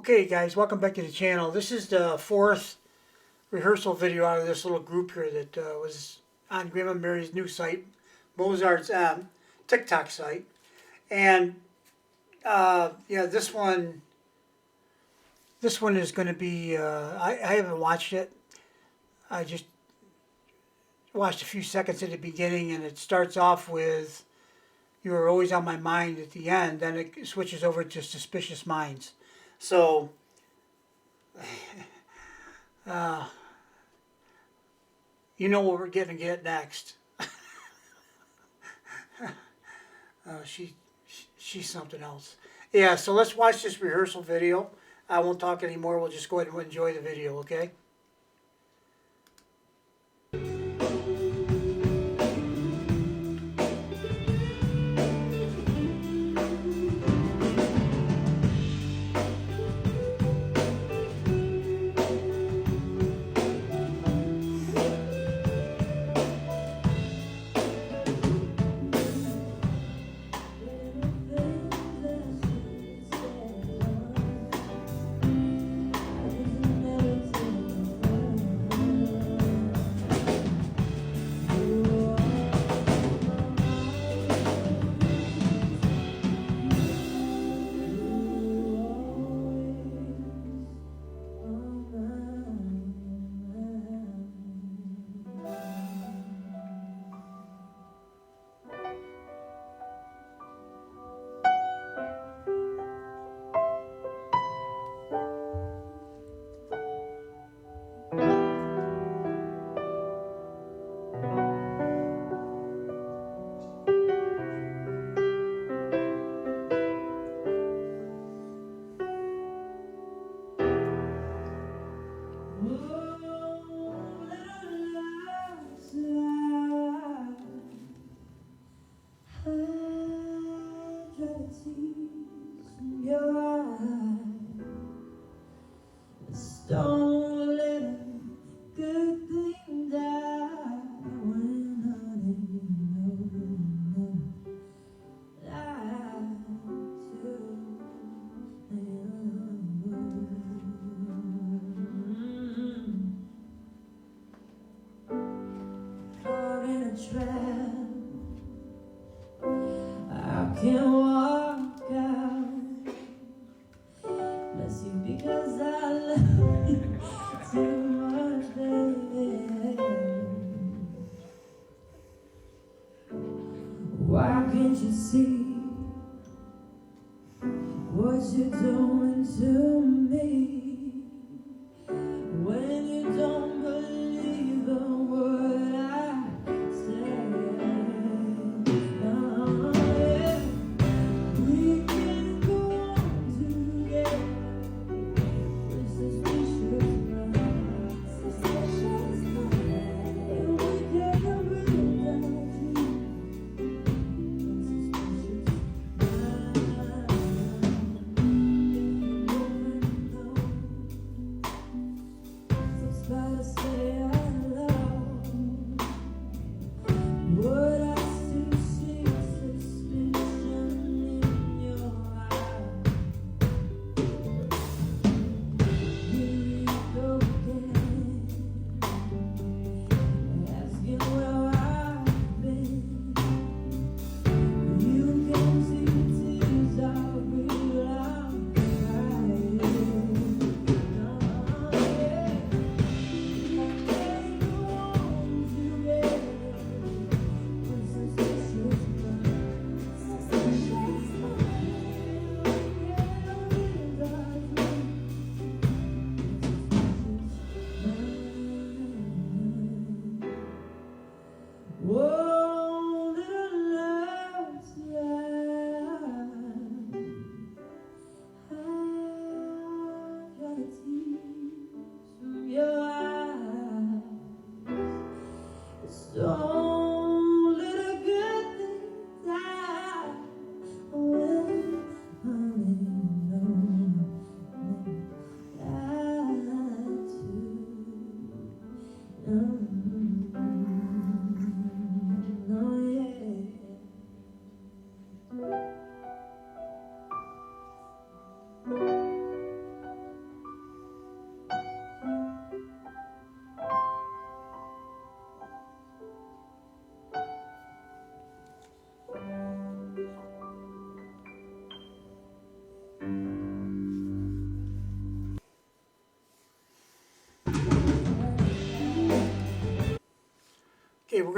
Okay guys, welcome back to the channel. This is the fourth rehearsal video out of this little group here that was on Grandma Mary's new site, mosarz.m, TikTok site. And yeah, this one is going to be, I haven't watched it. I just watched a few seconds at the beginning, and it starts off with "You Were Always on My Mind" at the end, then it switches over to "Suspicious Minds." So you know what we're going to get next. She's something else. Yeah, so let's watch this rehearsal video. I won't talk anymore. We'll just go ahead and enjoy the video, okay? Don't let good things die when honey, caught in a trap, I can't walk out. Bless you because I love you too much, baby. Why can't you see what you're doing to me? When you don't believe a word I say. Oh, yeah. We can go on together. Whoa, little love's life. I got a tease from your eyes. Don't let a good thing die. Well, honey, no, I too.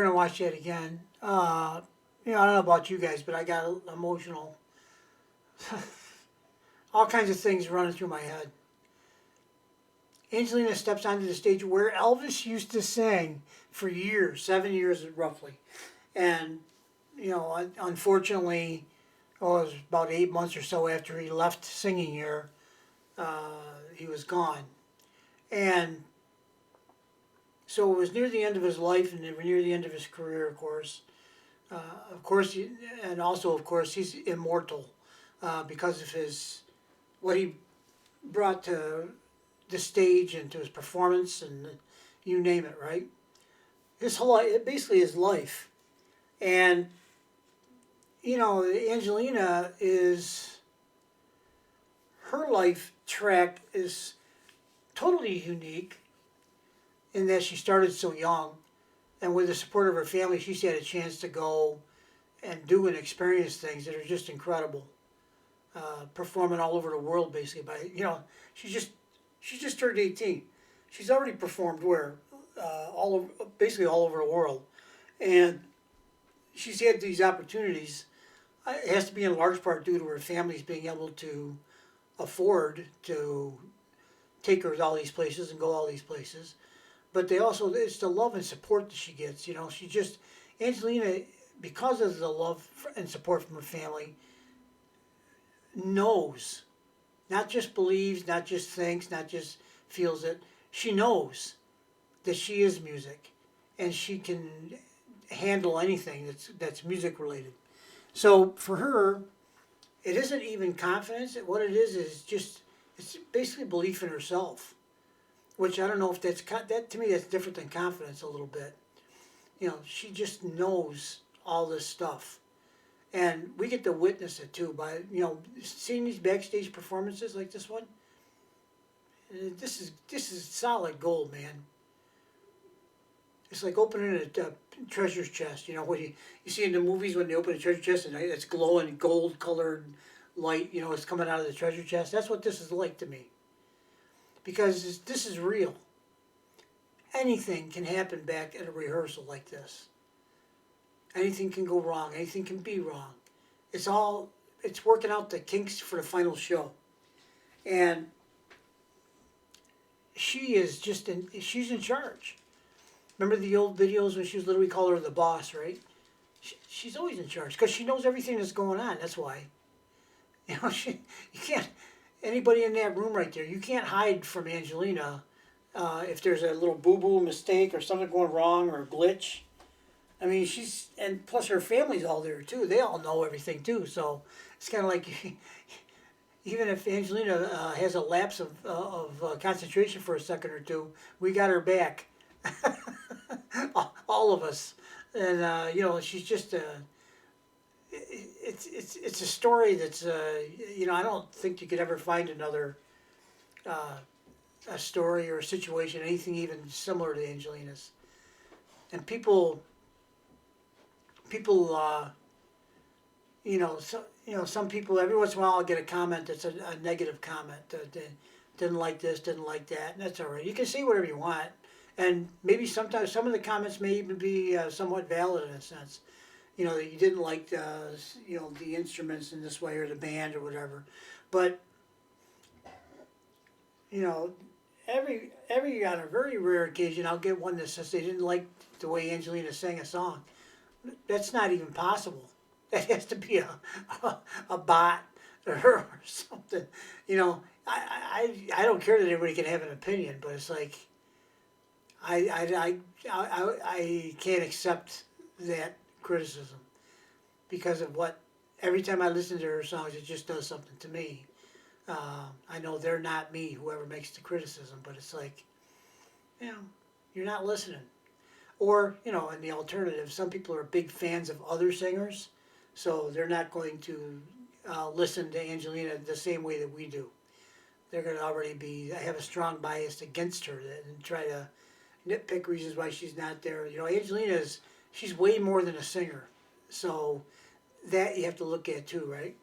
gonna watch that again. You know, I don't know about you guys, but I got emotional. All kinds of things running through my head. Angelina steps onto the stage where Elvis used to sing for years, 7 years roughly, and you know, unfortunately, oh, it was about 8 months or so after he left singing here, he was gone, and so it was near the end of his life and near the end of his career, of course. Of course, and also, of course, he's immortal because of his what he brought to the stage and to his performance and you name it, right? His whole life, basically his life, and you know, Angelina is her life track is totally unique in that she started so young, and with the support of her family, she's had a chance to go and do and experience things that are just incredible. Performing all over the world, basically. By you know, she just turned 18. She's already performed where all over, basically all over the world, and she's had these opportunities. It has to be in large part due to her family's being able to afford to take her to all these places and go all these places. But they also, it's the love and support that she gets. You know, she just, Angelina, because of the love and support from her family, knows, not just believes, not just thinks, not just feels it. She knows that she is music, and she can handle anything that's music related. So for her, it isn't even confidence. What it is just it's basically belief in herself, which I don't know if that to me that's different than confidence a little bit. You know, she just knows all this stuff, and we get to witness it too by you know seeing these backstage performances like this one. This is solid gold, man. It's like opening a treasure chest. You know what you see in the movies when they open a treasure chest and it's glowing gold colored light. You know, it's coming out of the treasure chest. That's what this is like to me, because this is real. Anything can happen back at a rehearsal like this. Anything can go wrong. Anything can be wrong. It's working out the kinks for the final show, and she's in charge. Remember the old videos when she was little? We call her the boss, right? She's always in charge because she knows everything that's going on. That's why. You know, you can't. Anybody in that room right there, you can't hide from Angelina if there's a little boo-boo mistake or something going wrong or a glitch. I mean, and plus her family's all there too. They all know everything too. So it's kind of like even if Angelina has a lapse of concentration for a second or two, we got her back. All of us, and you know, she's just it's a story that's you know, I don't think you could ever find another a story or a situation, anything even similar to Angelina's. And people you know, some people every once in a while I'll get a comment that's a negative comment. Didn't like this, didn't like that, and that's all right. You can say whatever you want, and maybe sometimes some of the comments may even be somewhat valid in a sense. You know, that you didn't like you know, the instruments in this way or the band or whatever, but you know, every on a very rare occasion I'll get one that says they didn't like the way Angelina sang a song. That's not even possible. That has to be a bot or something. You know, I don't care that everybody can have an opinion, but it's like I can't accept that criticism because of what every time I listen to her songs, it just does something to me. I know they're not me, whoever makes the criticism, but it's like, you know, you're not listening. Or, you know, in the alternative, some people are big fans of other singers, so they're not going to listen to Angelina the same way that we do. They're going to already have a strong bias against her and try to nitpick reasons why she's not there. You know, she's way more than a singer, so that you have to look at too, right?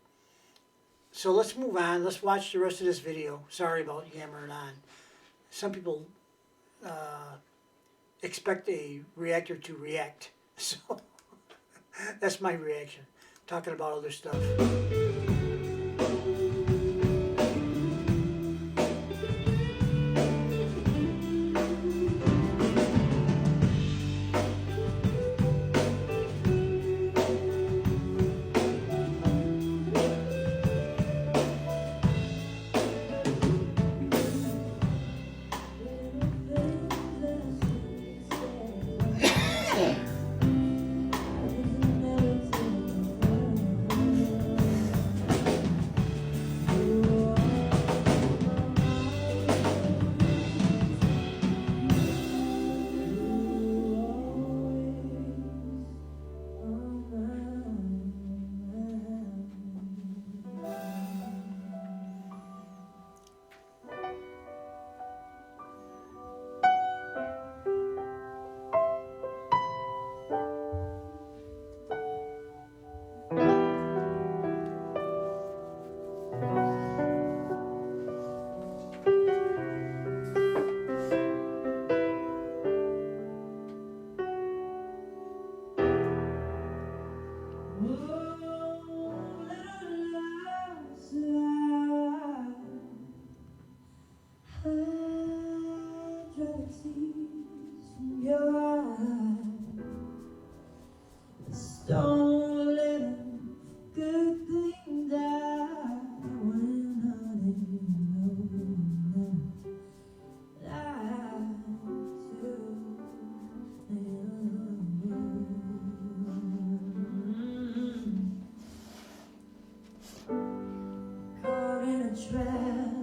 So let's move on. Let's watch the rest of this video. Sorry about yammering on. Some people expect a reactor to react So that's my reaction. Talking about other stuff. Don't let a good thing die when honey knows that too. Caught in a trap,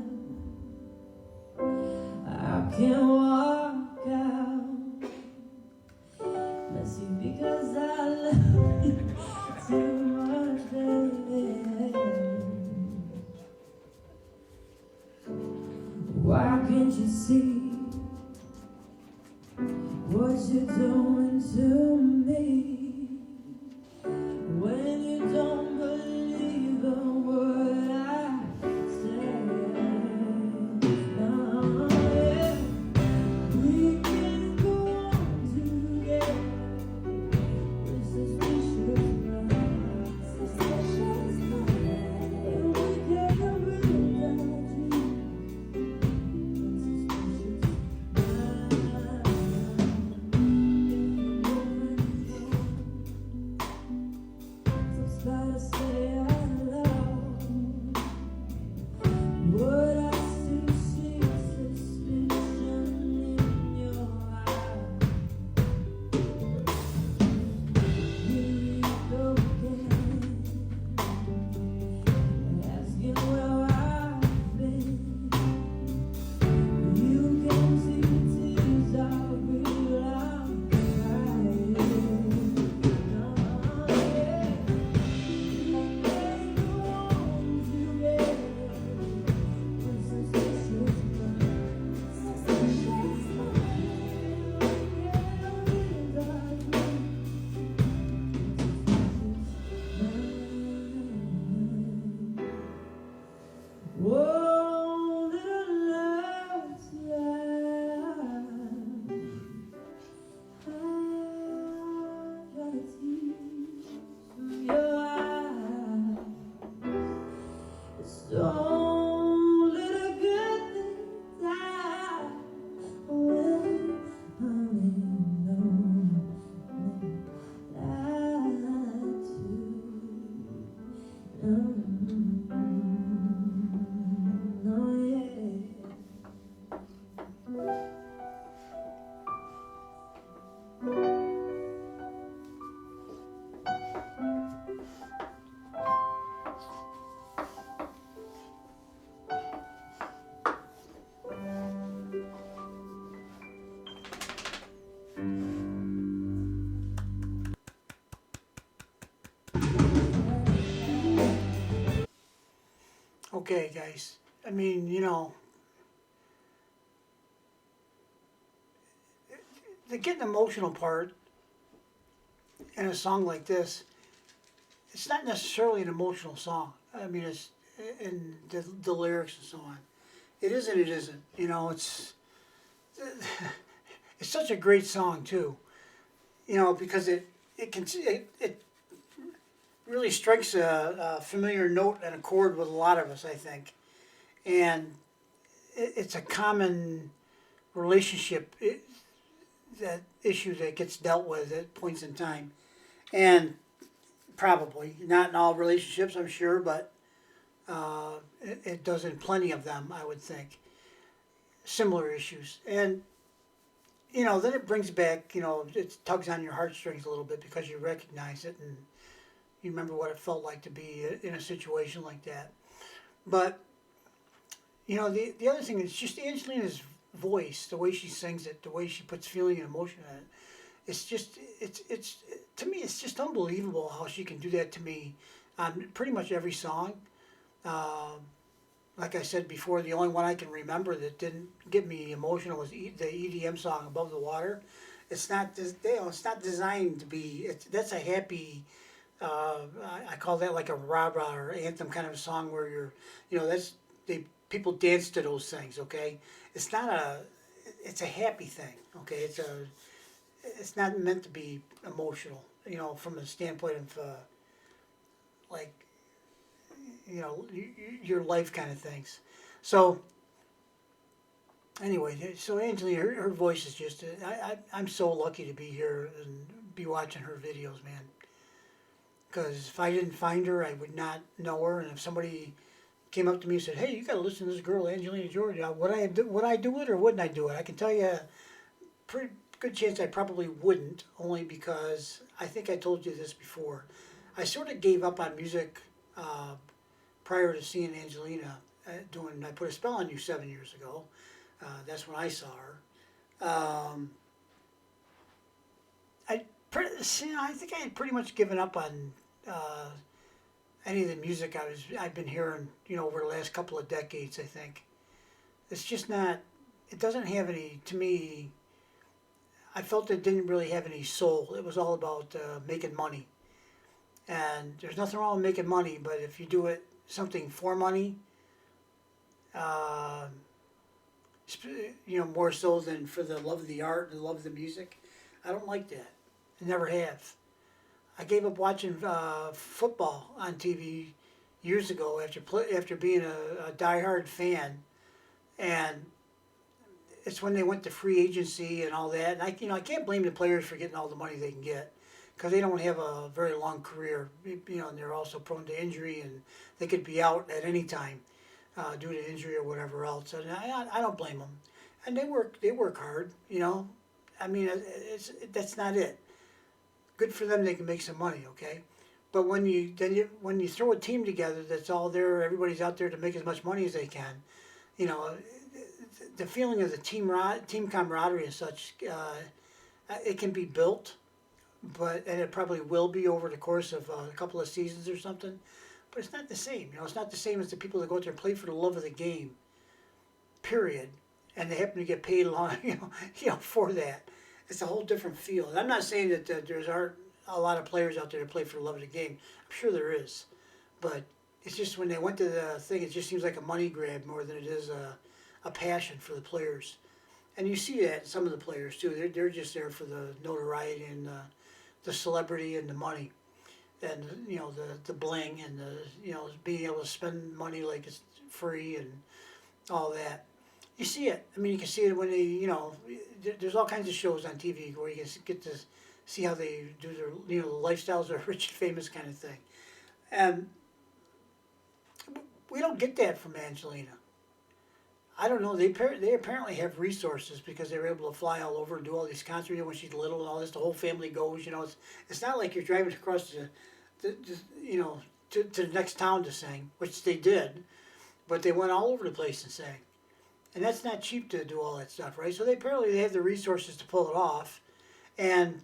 I can't walk out. Messy because I love you too much, baby. Why can't you see what you're doing to me? When you don't believe a word I say. No, yeah. We can go on together with suspicious minds. Suspicious minds. And we can read our gotta say I love. Would I still see suspicion in your eyes? Here you go again, asking where I've been. You can see the tears are real, I'm crying. Oh, yeah. Whoa, little love's life. I try to tease from your eyes. Don't let a good thing die. Well, honey, no, that too. Oh, yeah. Okay, guys. I mean, you know, the getting emotional part in a song like this, it's not necessarily an emotional song. I mean, it's in the lyrics and so on. It is and it isn't. You know, it's such a great song too. You know, because it really strikes a familiar note and a chord with a lot of us, I think, and it's a common relationship that issue that gets dealt with at points in time, and probably not in all relationships, I'm sure, but it does in plenty of them, I would think. Similar issues, and then it brings back, it tugs on your heartstrings a little bit because you recognize it and you remember what it felt like to be in a situation like that. But the other thing is just Angelina's voice, the way she sings it, the way she puts feeling and emotion in it. It's just it's to me it's just unbelievable how she can do that to me on pretty much every song. Um, like I said before, the only one I can remember that didn't get me emotional was the EDM song "Above the Water." It's not designed to be. That's a happy. I call that like a rah rah or anthem kind of a song where that's people dance to those things. Okay, it's not a. It's a happy thing. Okay, it's not meant to be emotional. From the standpoint of like your life kind of things. So anyway, so Angelina, her voice is just. I'm so lucky to be here and be watching her videos, man. Because if I didn't find her, I would not know her. And if somebody came up to me and said, "Hey, you got to listen to this girl, Angelina Georgia," would I do it or wouldn't I do it? I can tell you, pretty good chance I probably wouldn't, only because I think I told you this before. I sort of gave up on music uh, prior to seeing Angelina doing I Put a Spell on You 7 years ago. That's when I saw her. I think I had pretty much given up on uh, any of the music I've been hearing, over the last couple of decades. I think it's just not. It doesn't have any. To me, I felt it didn't really have any soul. It was all about making money, and there's nothing wrong with making money. But if you do it something for money, uh, more so than for the love of the art and the love of the music, I don't like that. I never have. I gave up watching football on TV years ago after being a diehard fan, and it's when they went to free agency and all that. And I can't blame the players for getting all the money they can get because they don't have a very long career, and they're also prone to injury and they could be out at any time due to injury or whatever else. And I don't blame them, and they work hard. I mean, that's not it. Good for them, they can make some money, okay? But when you throw a team together that's all there, everybody's out there to make as much money as they can. You know, the feeling of the team camaraderie and such, it can be built, and it probably will be over the course of a couple of seasons or something. But it's not the same. It's not the same as the people that go out there and play for the love of the game. Period. And they happen to get paid along, for that. It's a whole different feel. And I'm not saying that there's aren't a lot of players out there that play for the love of the game. I'm sure there is, but it's just when they went to the thing, it just seems like a money grab more than it is a passion for the players. And you see that in some of the players too. They're just there for the notoriety and the celebrity and the money, and the bling and being able to spend money like it's free and all that. You see it. I mean, you can see it when there's all kinds of shows on TV where you can get to see how they do their, the lifestyles of rich and famous kind of thing. And we don't get that from Angelina. I don't know. They apparently have resources because they were able to fly all over and do all these concerts when she's little and all this. The whole family goes. It's not like you're driving across to the next town to sing, which they did, but they went all over the place and sang. And that's not cheap to do all that stuff, right? So they have the resources to pull it off, and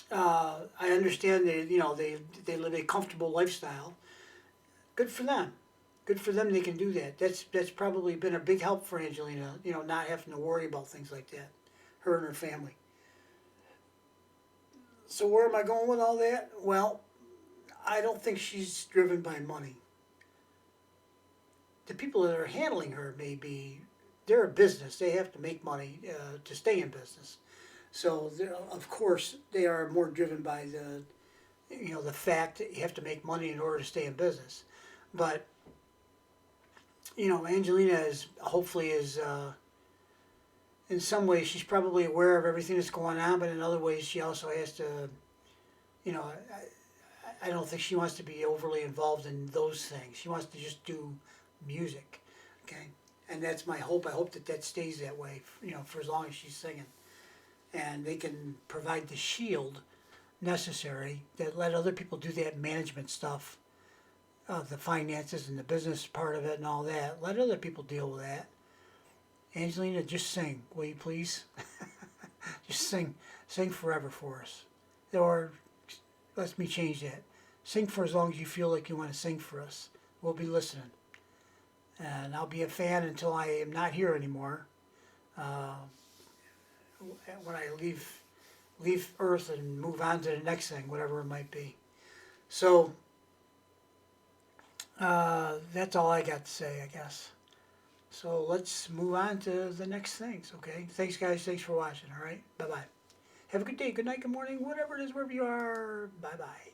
I understand they live a comfortable lifestyle. Good for them. Good for them. They can do that. That's probably been a big help for Angelina. Not having to worry about things like that. Her and her family. So where am I going with all that? Well, I don't think she's driven by money. The people that are handling her they're a business. They have to make money to stay in business. So of course they are more driven by the fact that you have to make money in order to stay in business. But Angelina is hopefully is in some ways she's probably aware of everything that's going on, but in other ways she also has to, you know, I don't think she wants to be overly involved in those things. She wants to just do music, okay? And that's my hope. I hope that that stays that way, for as long as she's singing. And they can provide the shield necessary that let other people do that management stuff, the finances and the business part of it and all that. Let other people deal with that. Angelina, just sing, will you please? Just sing forever for us. Or let me change that. Sing for as long as you feel like you want to sing for us. We'll be listening. And I'll be a fan until I am not here anymore. When I leave Earth and move on to the next thing, whatever it might be. So that's all I got to say, I guess. So let's move on to the next things, okay? Thanks, guys. Thanks for watching, all right? Bye-bye. Have a good day, good night, good morning, whatever it is, wherever you are. Bye-bye.